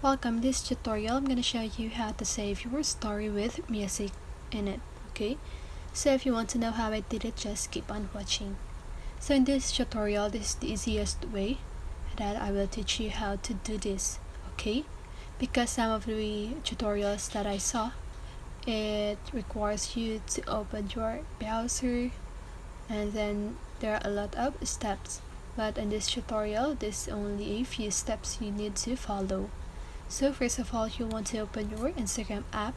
Welcome. This tutorial I'm going to show you how to save your story with music in it. Okay, so if you want to know how I did it, just keep on watching. So in this tutorial, this is the easiest way that I will teach you how to do this. Okay, because some of the tutorials that I saw, it requires you to open your browser and then there are a lot of steps, but in this tutorial there's only a few steps you need to follow. So first of all, you want to open your Instagram app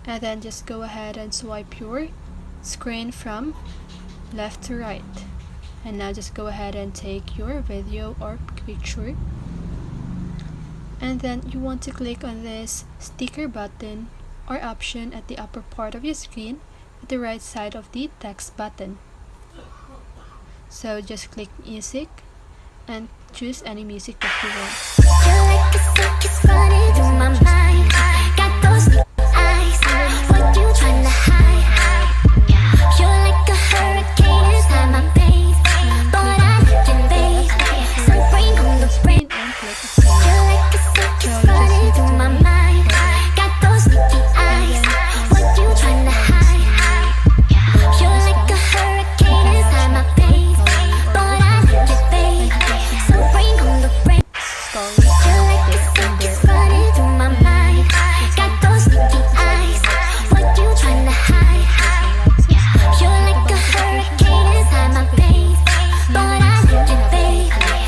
and then just go ahead and swipe your screen from left to right, and now just go ahead and take your video or picture, and then you want to click on this sticker button or option at the upper part of your screen at the right side of the text button. So just click music and choose any music that you want.